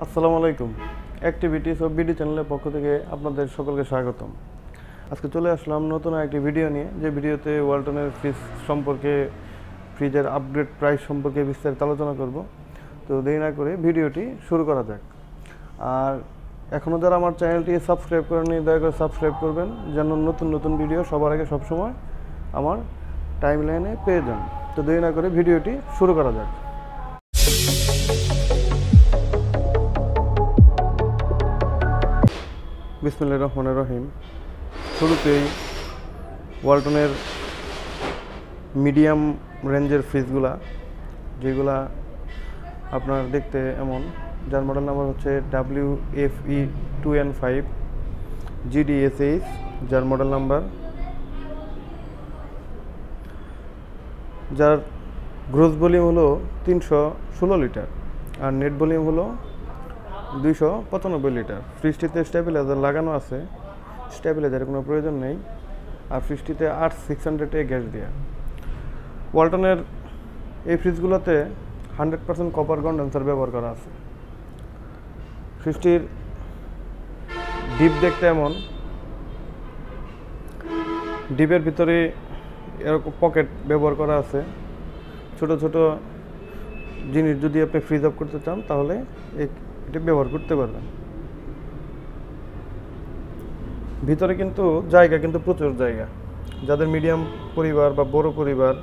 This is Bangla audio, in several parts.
আসসালামু আলাইকুম। অ্যাক্টিভিটিস ও বিডি চ্যানেলের পক্ষ থেকে আপনাদের সকলকে স্বাগতম। আজকে চলে আসলাম নতুন একটি ভিডিও নিয়ে, যে ভিডিওতে ওয়ালটনের ফ্রিজ সম্পর্কে, ফ্রিজের আপগ্রেড প্রাইস সম্পর্কে বিস্তারিত আলোচনা করব। তো দেরি না করে ভিডিওটি শুরু করা যাক। আর এখনও যারা আমার চ্যানেলটি সাবস্ক্রাইব করেননি, দয়া করে সাবস্ক্রাইব করবেন, যেন নতুন নতুন ভিডিও সবার আগে সবসময় আমার টাইমলাইনে পেয়ে যান। তো দেরি না করে ভিডিওটি শুরু করা যাক। বিসমিল্লাহির রহমানির রহিম। শুরুতেই ওয়ালটনের মিডিয়াম রেঞ্জের ফ্রিজগুলা, যেগুলা আপনার দেখতে এমন, যার মডেল নাম্বার হচ্ছে WFE2N5 GDSH, যার মডেল নাম্বার, যার গ্রোস ভলিউম হলো 316 লিটার আর নেট ভলিউম হলো 295 লিটার। ফ্রিজটিতে স্টেবিলাইজার লাগানো আছে, স্টেবিলাইজারের কোনো প্রয়োজন নেই। আর ফ্রিজটিতে 8600 গ্যাস দেওয়া। ওয়ালটনের এই ফ্রিজগুলোতে 100% কপার কন্ডেন্সার ব্যবহার করা আছে। ফ্রিজটির ডিপ দেখতে এমন, ডিপের ভিতরে এরকম পকেট ব্যবহার করা আছে। ছোট ছোট জিনিস যদি আপনি ফ্রিজ অফ করতে চান তাহলে এটা ব্যবহার করতে পারবেন। ভিতরে কিন্তু জায়গা কিন্তু প্রচুর জায়গা। যাদের মিডিয়াম পরিবার বা বড় পরিবার,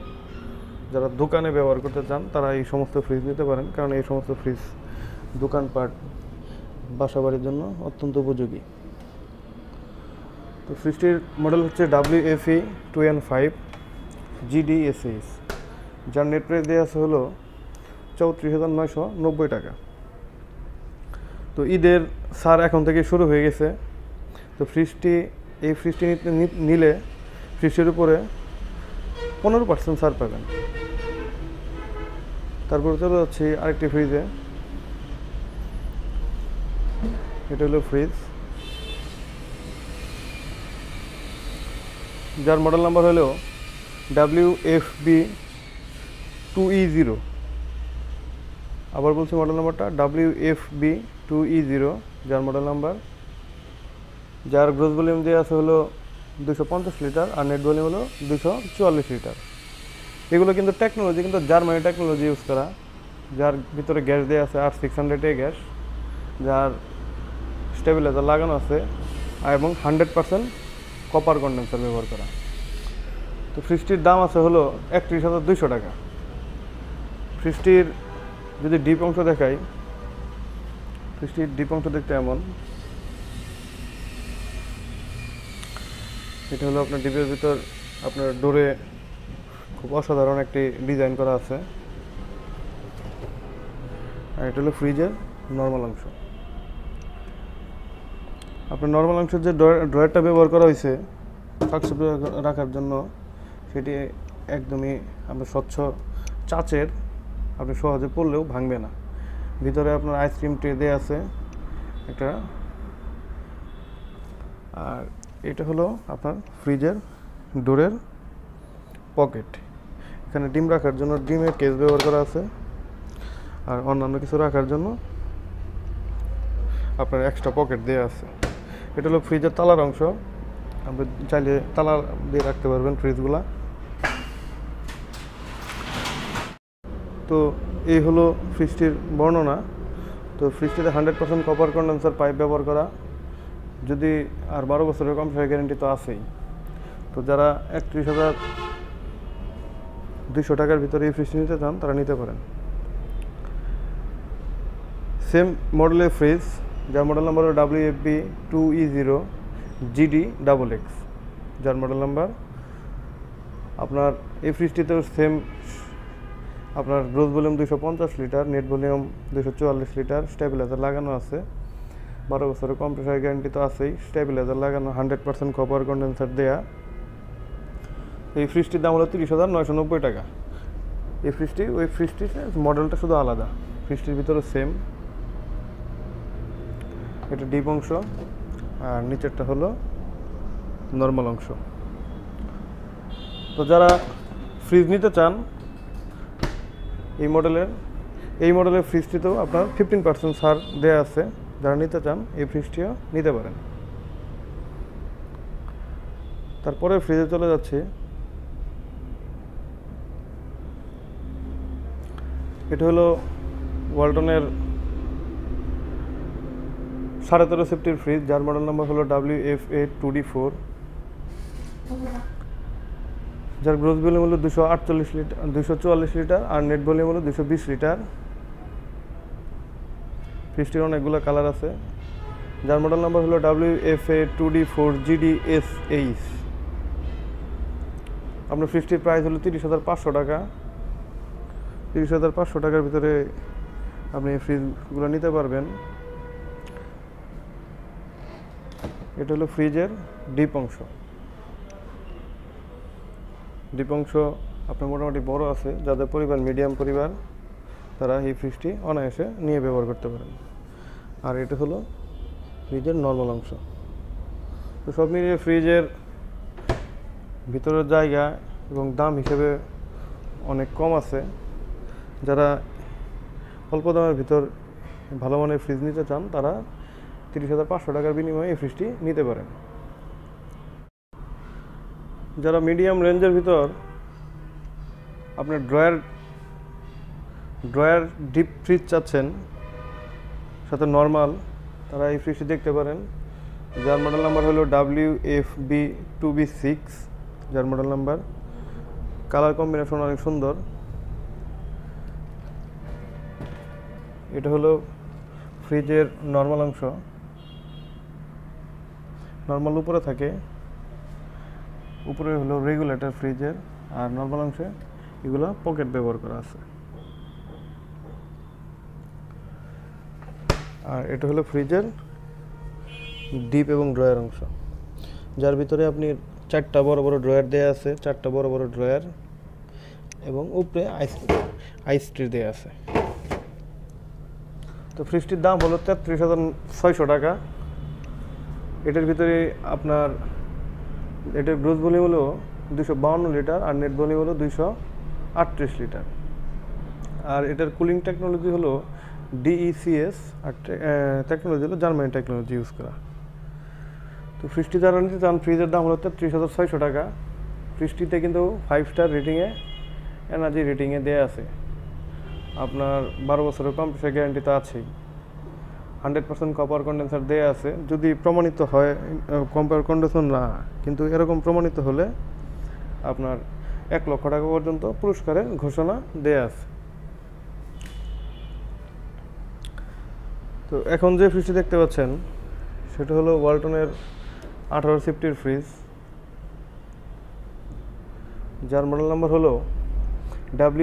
যারা দোকানে ব্যবহার করতে চান, তারা এই সমস্ত ফ্রিজ নিতে পারেন, কারণ এই সমস্ত ফ্রিজ দোকানপাট, বাসাবাড়ির জন্য অত্যন্ত উপযোগী। তো ফ্রিজটির মডেল হচ্ছে WFE2N5 GDSH, যার নেট প্রাইস দেওয়া আছে হলো 34,990 টাকা। তো ঈদের ছাড় এখন থেকে শুরু হয়ে গেছে। তো এই ফ্রিজটি নিলে ফ্রিজটির উপরে 15% ছাড় পাবেন। তারপর চলে যাচ্ছি আরেকটি ফ্রিজে। এটা হলো ফ্রিজ, যার মডেল নাম্বার হলো WFB2E0। আবার বলছি মডেল নাম্বারটা WFB2E0, যার মডেল নাম্বার, যার গ্রোস ভলিউম দেওয়া আছে হলো 250 লিটার আর নেট ভলিউম হলো 244 লিটার। এগুলো কিন্তু টেকনোলজি, কিন্তু জার্মানি টেকনোলজি ইউজ করা, যার ভিতরে গ্যাস দেওয়া আছে 8600 গ্যাস, যার স্টেবিলাইজার লাগানো আছে এবং 100% কপার কন্ডেন্সার ব্যবহার করা। তো ফ্রিজটির দাম আছে হলো 31,200 টাকা। ফ্রিজটির যদি ডিপ অংশ দেখাই, ফ্রিজটির ডিপ অংশ দেখতে এমন। এটা হলো আপনার ডিপের ভিতর আপনার ডোরে খুব অসাধারণ একটি ডিজাইন করা আছে। আর এটা হলো ফ্রিজের নর্মাল অংশ। আপনার নর্মাল অংশের যে ড্রয়ারটা ব্যবহার করা হয়েছে শাকসবজি রাখার জন্য, সেটি একদমই আপনার স্বচ্ছ চাচের, আপনি সহজে পড়লেও ভাঙবে না। ভিতরে আপনার আইসক্রিম ট্রে দেওয়া আছে একটা। আর এটা হলো আপনার ফ্রিজের ডোরের পকেট। এখানে ডিম রাখার জন্য ডিমের কেস ব্যবহার করা আছে, আর অন্যান্য কিছু রাখার জন্য আপনার এক্সট্রা পকেট দেওয়া আছে। এটা হলো ফ্রিজের তালার অংশ। আপনি চাইলে তালা দিয়ে রাখতে পারবেন ফ্রিজগুলা। তো এই হলো ফ্রিজটির বর্ণনা। তো ফ্রিজটিতে 100% কপার কন্ডেন্সার পাইপ ব্যবহার করা, যদি আর 12 বছরের কম্প্রেসার গ্যারেন্টি তো আছেই। তো যারা 31,200 টাকার ভিতরে এই ফ্রিজটি নিতে চান, তারা নিতে পারেন। সেম মডেলের ফ্রিজ, যার মডেল নাম্বার হলো WFB2E0 GDXX, যার মডেল নাম্বার। আপনার এই ফ্রিজটিতেও সেম, আপনার gross volume 250 litre, net volume 244 litre, stabiliser লাগানো আছে। 12 বছরের কম্প্রেসার গ্যারান্টি তো আছেই, স্টেবিলাইজার লাগানো, 100% কপার কন্ডেন্সার দেয়া। এই ফ্রিজটির দাম হলো 30,990 টাকা। এই ফ্রিজটি, ওই ফ্রিজটির মডেলটা শুধু আলাদা, ফ্রিজটির ভিতরে সেম। এটা ডিপ অংশ আর নিচেরটা হলো নর্মাল অংশ। তো যারা ফ্রিজ নিতে চান এই মডেলের, এই মডেলের ফ্রিজটিতেও আপনার 15% ছাড় দেওয়া আছে, যারা নিতে চান এই ফ্রিজটিও নিতে পারেন। তারপরে ফ্রিজে চলে যাচ্ছে, এটা হলো ওয়ালটনের 13.5 সেফটির ফ্রিজ, যার মডেল নাম্বার হলো WFA2D4, যার গ্রোস ভলিউম হলো 244 লিটার আর নেট ভলিউম হলো 220 লিটার। ফ্রিজটির অনেকগুলো কালার আছে, যার মডেল নাম্বার হলো WFA2D4GDSH। আপনার ফ্রিজটির প্রাইস হলো 30,500 টাকা। 30,500 টাকার ভিতরে আপনি এই ফ্রিজগুলো নিতে পারবেন। এটা হলো ফ্রিজের ডিপ অংশ। ডিপ অংশ আপনার মোটামুটি বড় আছে, যাদের পরিবার মিডিয়াম পরিবার তারা এই ফ্রিজটি অনায়াসে নিয়ে ব্যবহার করতে পারেন। আর এটা হলো ফ্রিজের নর্মাল অংশ। তো সব মিলিয়ে ফ্রিজের ভিতরের জায়গা এবং দাম হিসেবে অনেক কম আছে। যারা অল্প দামের ভিতর ভালো মানের ফ্রিজ নিতে চান তারা 30,500 টাকার বিনিময়ে এই ফ্রিজটি নিতে পারেন। যারা মিডিয়াম রেঞ্জের ভিতর আপনার ড্রয়ার ডিপ ফ্রিজ চাচ্ছেন সাথে নর্মাল, তারা এই ফ্রিজটি দেখতে পারেন, যার মডেল নাম্বার হলো WFB2B6, যার মডেল নাম্বার। কালার কম্বিনেশন অনেক সুন্দর। এটা হলো ফ্রিজের নর্মাল অংশ। নর্মাল উপরে থাকে, উপরে হলো রেগুলেটর ফ্রিজের, আর নর্মাল অংশে এগুলো পকেট ব্যবহার করা আছে। আর এটা হলো ফ্রিজের ডিপ এবং ড্রয়ার অংশ, যার ভিতরে আপনি 4টা বড় বড় ড্রয়ার দেওয়া আছে, 4টা বড় বড় ড্রয়ার এবং উপরে আইস ট্রে দেওয়া আছে। তো ফ্রিজটির দাম হলো 33,600 টাকা। এটার ভিতরে আপনার এটার গ্রোস ভলিউম হলো 252 লিটার আর নেট ভলিউম হলো 238 লিটার। আর এটার কুলিং টেকনোলজি হলো DECS, আর টেকনোলজি হলো জার্মানি টেকনোলজি ইউজ করা। তো ফ্রিজটি যারা নিতে চান, ফ্রিজের দাম হলো 33,600 টাকা। ফ্রিজটিতে কিন্তু 5 স্টার রেটিংয়ে, এনার্জি রেটিংয়ে দেওয়া আছে। আপনার 12 বছরের কম্প্রেসার গ্যারান্টি তো আছেই। 100% কপার কন্ডেন্সার দেওয়া আছে। যদি প্রমাণিত হয় কপার কন্ডেন্সার না, কিন্তু এরকম প্রমাণিত হলে আপনার 1 লক্ষ টাকা পর্যন্ত পুরস্কারের ঘোষণা দেওয়া আছে। তো এখন যে ফ্রিজটি দেখতে পাচ্ছেন সেটা হলো ওয়ালটনের 18 সেফটির ফ্রিজ, যার মডেল নাম্বার হলো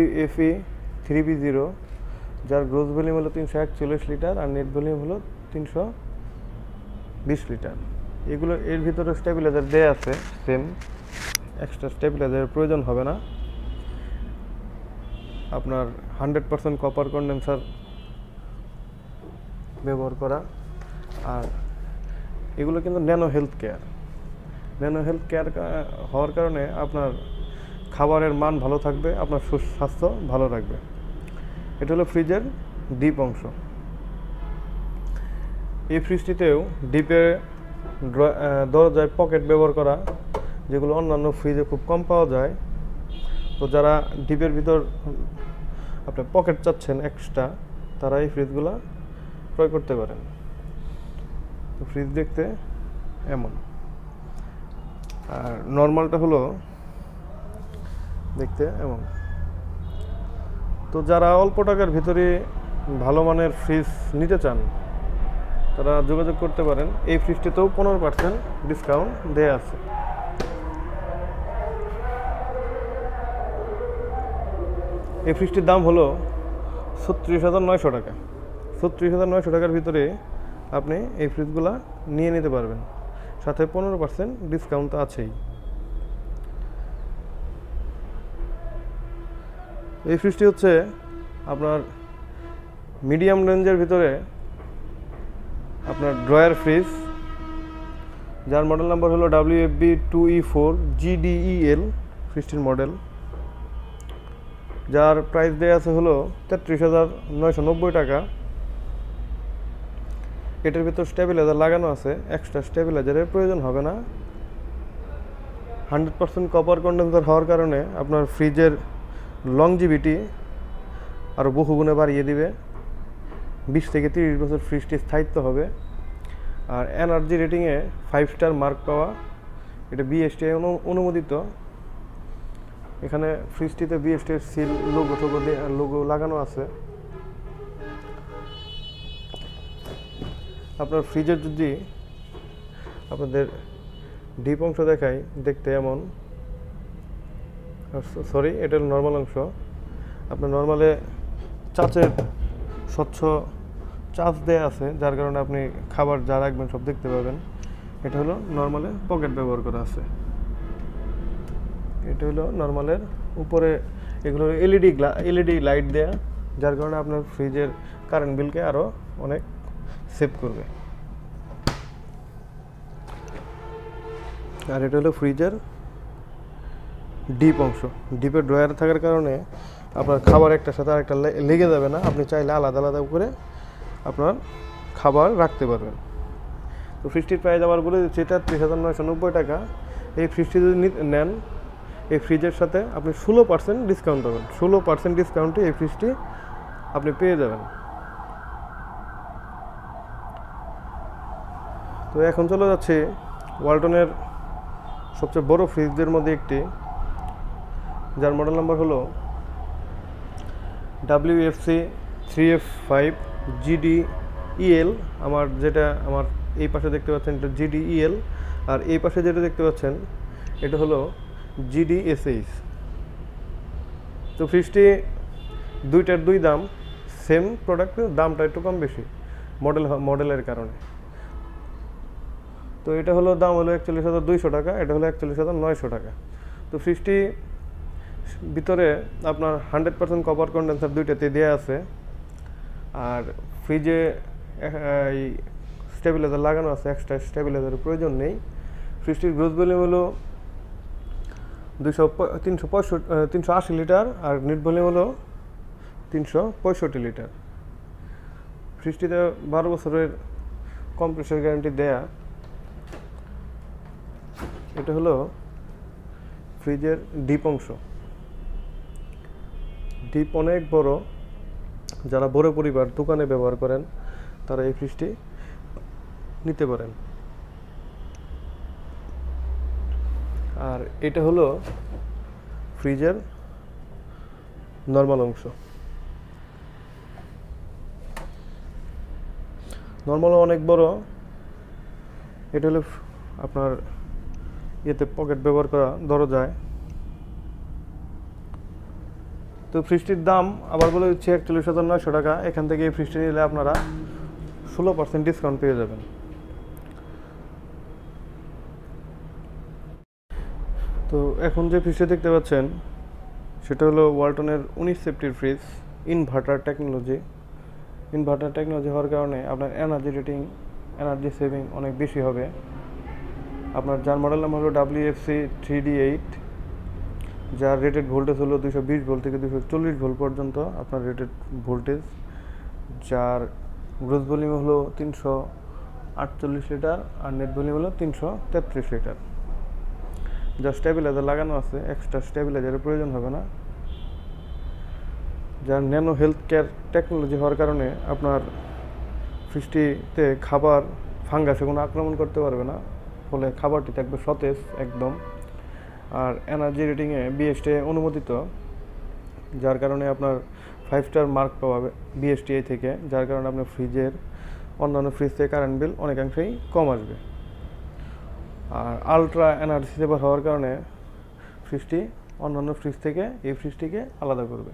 WFA3B0, যার গ্রোস ভলিউম হলো 341 লিটার আর নেট ভলিউম হলো 320 লিটার। এগুলো এর ভিতরে স্টেবিলাইজার দেওয়া আছে সেম, এক্সট্রা স্টেবিলাইজারের প্রয়োজন হবে না। আপনার 100% কপার কন্ডেন্সার ব্যবহার করা। আর এগুলো কিন্তু ন্যানো হেলথ কেয়ার হওয়ার কারণে আপনার খাবারের মান ভালো থাকবে, আপনার স্বাস্থ্য ভালো রাখবে। এটা হলো ফ্রিজের ডিপ অংশ। এই ফ্রিজটিতেও ডিপে দরজায় পকেট ব্যবহার করা, যেগুলো অন্যান্য ফ্রিজে খুব কম পাওয়া যায়। তো যারা ডিপের ভিতর আপনার পকেট চাচ্ছেন এক্সট্রা, তারা এই ফ্রিজগুলো ক্রয় করতে পারেন। তো ফ্রিজ দেখতে এমন, আর নর্মালটা হলো দেখতে এমন। তো যারা অল্প টাকার ভিতরে ভালো মানের ফ্রিজ নিতে চান তারা যোগাযোগ করতে পারেন। এই ফ্রিজটিতেও 15% ডিসকাউন্ট দেয়া আছে। এই ফ্রিজটির দাম হলো 36,900 টাকা। 36,900 টাকার ভিতরে আপনি এই ফ্রিজগুলা নিয়ে নিতে পারবেন, সাথে 15% ডিসকাউন্ট তো আছেই। এই ফ্রিজটি হচ্ছে আপনার মিডিয়াম রেঞ্জের ভিতরে আপনার ড্রয়ার ফ্রিজ, যার মডেল নাম্বার হলো WFB2E4GDEL ফ্রিজটির মডেল। যার প্রাইস দেওয়া আছে হলো 33,990 টাকা। এটার ভিতর স্টেবিলাইজার লাগানো আছে, এক্সট্রা স্টেবিলাইজারের প্রয়োজন হবে না। 100% কপার কন্ডেন্সার হওয়ার কারণে আপনার ফ্রিজের লংজিভিটি আরও বহুগুণে বাড়িয়ে দিবে। 20 থেকে 30 বছর ফ্রিজটি স্থায়িত্ব হবে। আর এনার্জি রেটিংয়ে 5 স্টার মার্ক পাওয়া, এটা বিএসটিআই অনুমোদিত। এখানে ফ্রিজটিতে বিএসটিআই সিল লোগো লাগানো আছে। আপনার ফ্রিজের যদি আপনাদের ডিপ অংশ দেখাই, দেখতে এমন, সরি এটা হলো নর্মাল অংশ। আপনার নর্মালে চাচের স্বচ্ছ চাচ দেয়া আছে, যার কারণে আপনি খাবার যা রাখবেন সব দেখতে পাবেন। এটা হলো নর্মালে পকেট ব্যবহার করা আছে। এটা হলো নর্মালের উপরে, এগুলো এলইডি লাইট দেয়া, যার কারণে আপনার ফ্রিজের কারেন্ট বিলকে আরও অনেক সেভ করবে। আর এটা হলো ফ্রিজের ডিপ অংশ। ডিপের ড্রয়ার থাকার কারণে আপনার খাবার একটার সাথে আরেকটা লেগে যাবে না। আপনি চাইলে আলাদা আলাদা করে আপনার খাবার রাখতে পারবেন। তো ফ্রিজটির প্রাইস আবার বলে দিচ্ছি, 33,990 টাকা। এই ফ্রিজটি যদি নেন, এই ফ্রিজের সাথে আপনি 16% ডিসকাউন্ট পাবেন। 16% ডিসকাউন্টে এই ফ্রিজটি আপনি পেয়ে যাবেন। তো এখন চলে যাচ্ছে ওয়ালটনের সবচেয়ে বড় ফ্রিজদের মধ্যে একটি, যার মডেল নাম্বার হলো WFC 3F5 GDEL। আমার এই পাশে দেখতে পাচ্ছেন এটা GDEL, আর এই পাশে যেটা দেখতে পাচ্ছেন এটা হলো GDSH। তো ফ্রিজটি দুইটার দুই দাম, সেম প্রোডাক্টের দামটা একটু কম বেশি মডেলের কারণে। তো এটা হলো দাম হলো 41,200 টাকা, এটা হলো 41,900 টাকা। তো ফ্রিজটি ভিতরে আপনার 100% কপার কন্ডেন্সার দুইটাতে দেওয়া আছে। আর ফ্রিজে এই স্টেবিলাইজার লাগানো আছে, এক্সট্রা স্টেবিলাইজারের প্রয়োজন নেই। ফ্রিজটির গ্রোথ ভলিউম হলো 380 লিটার, আর নেট ভলিউম হলো 365 লিটার। ফ্রিজটিতে 12 বছরের কম্প্রেসর গ্যারান্টি দেয়া। এটা হলো ফ্রিজের ডিপ অংশ। ডিপ অনেক বড়, যারা বড় পরিবার দোকানে ব্যবহার করেন তারা এই ফ্রিজটি নিতে পারেন। আর এটা হলো ফ্রিজের নর্মাল অংশ। নর্মাল অনেক বড়। এটা হলো আপনার ইয়েতে পকেট ব্যবহার করা দরজায়। তো ফ্রিজটির দাম আবার বলে দিচ্ছি 41,900 টাকা। এখান থেকে এই ফ্রিজটি নিলে আপনারা 16% ডিসকাউন্ট পেয়ে যাবেন। তো এখন যে ফ্রিজটি দেখতে পাচ্ছেন সেটা হলো ওয়ালটনের 19 সেফটির ফ্রিজ, ইনভার্টার টেকনোলজি হওয়ার কারণে আপনার এনার্জি রেটিং, এনার্জি সেভিং অনেক বেশি হবে। আপনার যার মডেল নাম্বার হলো WFC 3D8, যার রেটেড ভোল্টেজ হলো 220 ভোল্ট থেকে 240 ভোল্ট পর্যন্ত আপনার রেটেড ভোল্টেজ। যার গ্রোথ ভলিউম হলো 348 লিটার, আর নেট ভলিউম হলো 333 লিটার। যার স্টেবিলাইজার লাগানো আছে, এক্সট্রা স্টেবিলাইজারের প্রয়োজন হবে না। যার ন্যানো হেলথ কেয়ার টেকনোলজি হওয়ার কারণে আপনার ফ্রিজটিতে খাবার ফাঙ্গাসে কোনো আক্রমণ করতে পারবে না, ফলে খাবারটি থাকবে সতেজ একদম। আর এনার্জি রেটিংয়ে বিএসটিআই অনুমোদিত, যার কারণে আপনার 5 স্টার মার্ক পাওয়া বিএসটিআই থেকে, যার কারণে আপনার ফ্রিজের অন্যান্য ফ্রিজ থেকে কারেন্ট বিল অনেকাংশেই কম আসবে। আর আলট্রা এনার্জি সেভার হওয়ার কারণে ফ্রিজটি অন্যান্য ফ্রিজ থেকে এই ফ্রিজটিকে আলাদা করবে।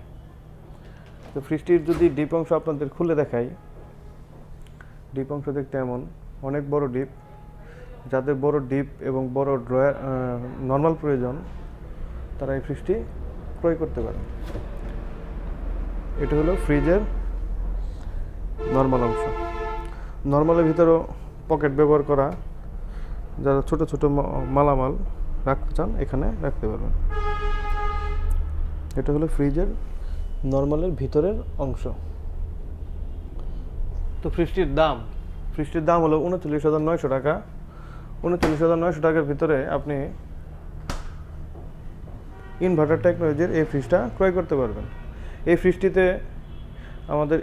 তো ফ্রিজটির যদি ডিপ অংশ আপনাদের খুলে দেখাই, ডিপ অংশ দেখতে এমন, অনেক বড় ডিপ। যাদের বড় ডিপ এবং বড় ড্রয়ার নর্মাল প্রয়োজন তারা এই ফ্রিজটি ক্রয় করতে পারে। এটা হলো ফ্রিজের নর্মাল অংশ। নর্মালের ভিতরেও পকেট ব্যবহার করা, যারা ছোট ছোট মালামাল রাখতে চান এখানে রাখতে পারবেন। এটা হলো ফ্রিজের নর্মালের ভিতরের অংশ। তো ফ্রিজটির দাম হলো 39,900 টাকা। 39,900 টাকার ভিতরে আপনি ইনভার্টার টেকনোলজির এই ফ্রিজটা ক্রয় করতে পারবেন। এই ফ্রিজটিতে আমাদের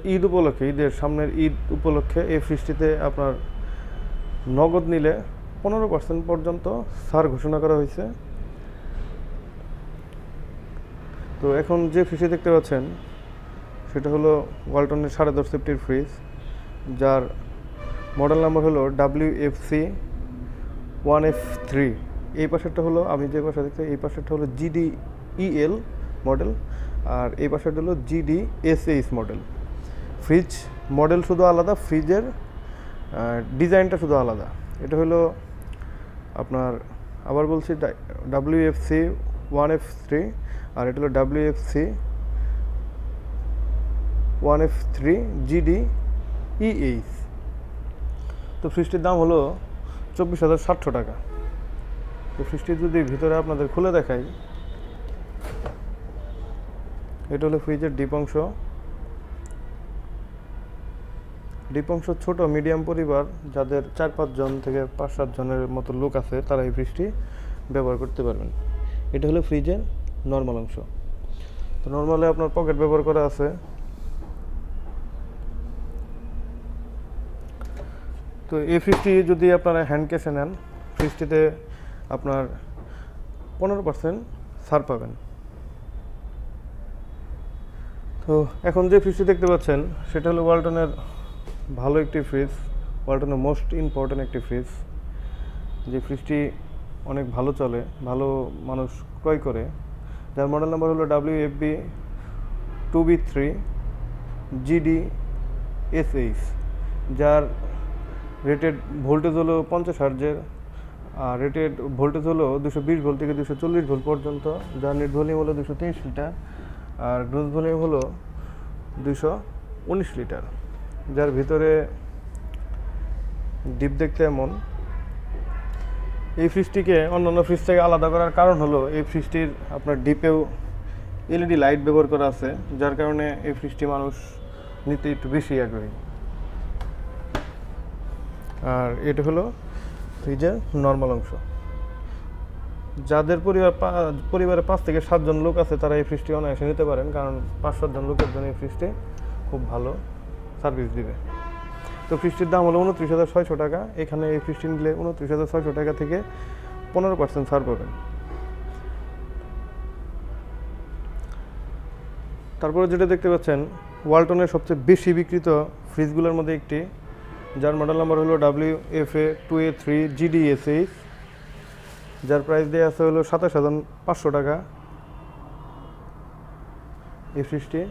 ঈদের সামনের ঈদ উপলক্ষে এই ফ্রিজটিতে আপনার নগদ নিলে 15% পর্যন্ত ছাড় ঘোষণা করা হয়েছে। তো এখন যে ফ্রিজটি দেখতে পাচ্ছেন সেটা হলো ওয়ালটনের 10.5 সেফটির ফ্রিজ, যার মডেল নাম্বার হলো WFC 1F3। এই পাশেরটা হলো, আমি যে পাশে দেখতে, এই পাশেরটা হলো GDEL মডেল, আর এই পাশেরটা হলো GDSH মডেল। ফ্রিজ মডেল শুধু আলাদা, ফ্রিজের ডিজাইনটা শুধু আলাদা। এটা হলো আপনার, আবার বলছি, WFC 1F3, আর এটা হলো WFC 1F3 GDEH। তো ফ্রিজটির দাম হলো 24,700 টাকা। তো ফ্রিজটি যদি ভিতরে আপনাদের খুলে দেখাই, এটা হলো ফ্রিজের ডিপ অংশ। ছোট মিডিয়াম পরিবার যাদের 4-5 জন থেকে 5-7 জনের মতো লোক আছে, তারা এই ফ্রিজটি ব্যবহার করতে পারবেন। এটা হলো ফ্রিজের নর্মাল অংশ। তো নর্মালে আপনার পকেট ব্যবহার করা আছে। তো এই ফ্রিজটি যদি আপনারা হ্যান্ড ক্যাশে নেন, ফ্রিজটিতে আপনার 15% ছাড় পাবেন। তো এখন যে ফ্রিজটি দেখতে পাচ্ছেন সেটা হলো ওয়ালটনের ভালো একটি ফ্রিজ, ওয়ালটনের মোস্ট ইম্পর্ট্যান্ট একটি ফ্রিজ। যে ফ্রিজটি অনেক ভালো চলে, ভালো মানুষ ক্রয় করে, যার মডেল নাম্বার হলো WFB 2B3 GDSH, যার রেটেড ভোল্টেজ হলো 50 হার্জের, আর রেটেড ভোল্টেজ হলো 220 ভোল্ট থেকে 240 ভোল্ট পর্যন্ত, যার নেট ভলিউম হলো 230 লিটার, আর গ্রোস ভলিউম হলো 219 লিটার। যার ভিতরে ডিপ দেখতে এমন। এই ফ্রিজটিকে অন্যান্য ফ্রিজ থেকে আলাদা করার কারণ হলো এই ফ্রিজটির আপনার ডিপেও LED লাইট ব্যবহার করা আছে, যার কারণে এই ফ্রিজটি মানুষ নিতে একটু বেশি আগ্রহী। আর এটা হলো ফ্রিজের নর্মাল অংশ। যাদের পরিবারে 5 থেকে 7 জন লোক আছে, তারা এই ফ্রিজটি অনায়াসে নিতে পারেন, কারণ 5-7 জন লোকের জন্য এই ফ্রিজটি খুব ভালো সার্ভিস দিবে। তো ফ্রিজটির দাম হলো 29,600 টাকা। এখানে এই ফ্রিজটি নিলে 29,600 টাকা থেকে 15% ছাড় পাবেন। তারপরে যেটা দেখতে পাচ্ছেন ওয়ালটনের সবচেয়ে বেশি বিক্রিত ফ্রিজগুলোর মধ্যে একটি, যার মডেল নাম্বার হলো WFA 2A3 GDSH, যার প্রাইস দেওয়া আছে হলো 27,500 টাকা। এই ফ্রিজটি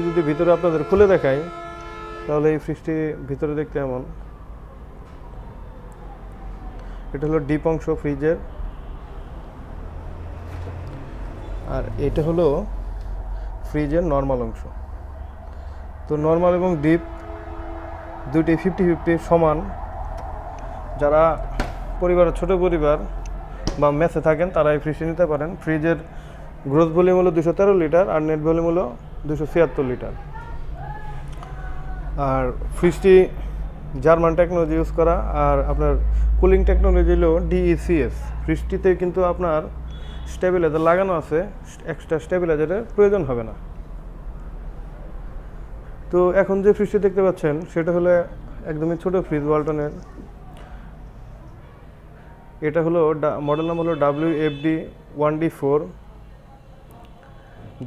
যদি ভিতরে আপনাদের খুলে দেখায়, তাহলে এই ফ্রিজটি ভিতরে দেখতে এমন। এটা হলো ডিপ অংশ ফ্রিজের, আর এটা হলো ফ্রিজের নর্মাল অংশ। তো নর্মাল এবং ডিপ দুইটি 50-50 সমান। যারা পরিবারের ছোট পরিবার বা মেসে থাকেন, তারা এই ফ্রিজটি নিতে পারেন। ফ্রিজের গ্রোস ভলিউম হলো 213 লিটার, আর নেট ভলিউম হলো 276 লিটার। আর ফ্রিজটি জার্মান টেকনোলজি ইউজ করা, আর আপনার কুলিং টেকনোলজি হলো DECS। ফ্রিজটিতে কিন্তু আপনার স্টেবিলাইজার লাগানো আছে, এক্সট্রা স্টেবিলাইজারের প্রয়োজন হবে না। তো এখন যে ফ্রিজটি দেখতে পাচ্ছেন সেটা হলো একদমই ছোট ফ্রিজ ওয়ালটনের। এটা হলো মডেল নাম্বার হলো WFD 1D4,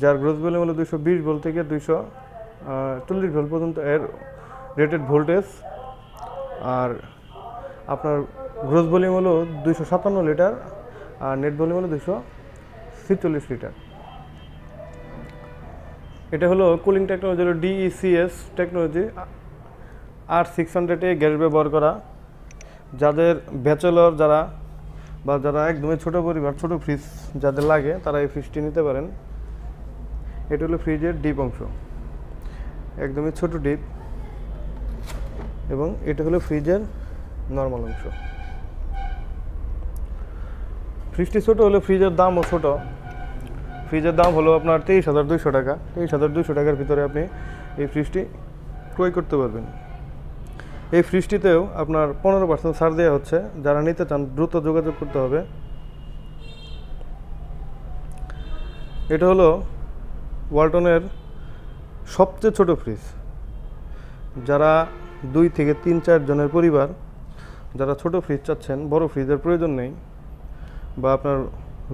যার গ্রোস ভলিউম হলো 220 ভোল্ট থেকে 240 ভোল্ট পর্যন্ত এর রেটেড ভোল্টেজ, আর আপনার গ্রোস ভলিউম হলো 257 লিটার, আর নেট ভলিউম হলো 246 লিটার। এটা হলো কুলিং টেকনোলজি হলো DECS টেকনোলজি, R600A গ্যাস ব্যবহার করা। যাদের ব্যাচেলর বা যারা একদমই ছোট পরিবার, ছোট ফ্রিজ যাদের লাগে, তারা এই ফ্রিজটি নিতে পারেন। এটা হলো ফ্রিজের ডিপ অংশ, একদমই ছোট ডিপ, এবং এটা হলো ফ্রিজের নর্মাল অংশ। ফ্রিজটি ছোট হলে ফ্রিজের দামও ছোট। ফ্রিজের দাম হলো আপনার 23,200 টাকা। 23,200 টাকার ভিতরে আপনি এই ফ্রিজটি ক্রয় করতে পারবেন। এই ফ্রিজটিতেও আপনার 15% ছাড় দেওয়া হচ্ছে। যারা নিতে চান দ্রুত যোগাযোগ করতে হবে। এটা হলো ওয়ালটনের সবচেয়ে ছোট ফ্রিজ। যারা 2 থেকে 3-4 জনের পরিবার, যারা ছোট ফ্রিজ চাচ্ছেন, বড় ফ্রিজের প্রয়োজন নেই, বা আপনার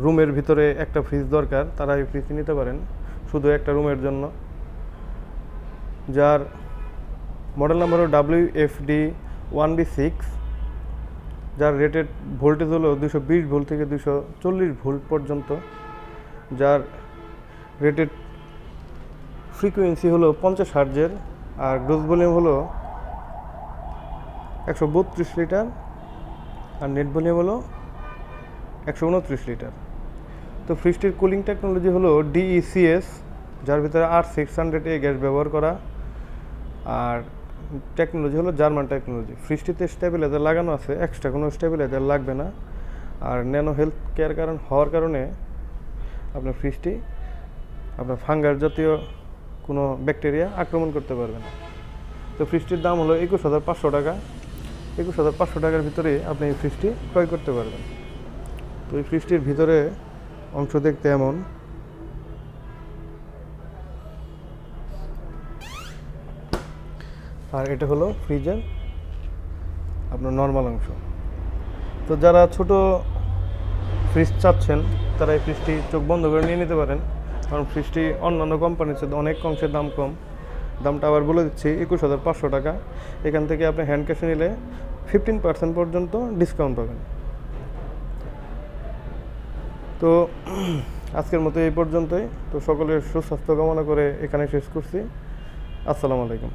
রুমের ভিতরে একটা ফ্রিজ দরকার, তারা এই ফ্রিজ নিতে পারেন শুধু একটা রুমের জন্য। যার মডেল নাম্বার হলো WFD1B6, যার রেটেড ভোল্টেজ হলো 220 ভোল্ট থেকে 240 ভোল্ট পর্যন্ত, যার রেটেড ফ্রিকোয়েন্সি হলো 50 হার্টজের, আর গ্রোস ভলিউম হলো 132 লিটার, আর নেট ভলিউম হলো 129 লিটার। তো ফ্রিজটির কুলিং টেকনোলজি হলো DECS, যার ভিতরে R600A গ্যাস ব্যবহার করা, আর টেকনোলজি হলো জার্মান টেকনোলজি। ফ্রিজটিতে স্টেবিলাইজার লাগানো আছে, এক্সট্রা কোনো স্টেবিলাইজার লাগবে না। আর ন্যানো হেলথ কেয়ার হওয়ার কারণে আপনার ফ্রিজটি আপনার ফাঙ্গাস জাতীয় কোনো ব্যাকটেরিয়া আক্রমণ করতে পারবে না। তো ফ্রিজটির দাম হলো 21,500 টাকা। 21,500 টাকার ভিতরে আপনি এই ফ্রিজটি ক্রয় করতে পারবেন। তো এই ফ্রিজটির ভিতরে অংশ দেখতে এমন। আর এটা হলো ফ্রিজের আপনার নর্মাল অংশ। তো যারা ছোট ফ্রিজ চাচ্ছেন তারা এই ফ্রিজটি চোখ বন্ধ করে নিয়ে নিতে পারেন, কারণ ফ্রিজটি অন্যান্য কোম্পানির সাথে অনেক অংশের দাম কম। দামটা আবার বলে দিচ্ছি, 21,500 টাকা। এখান থেকে আপনি হ্যান্ড ক্যাশে নিলে 15% পর্যন্ত ডিসকাউন্ট পাবেন। তো আজকের মতো এই পর্যন্তই। তো সকলের সুস্বাস্থ্য কামনা করে এখানে শেষ করছি। আসসালামু আলাইকুম।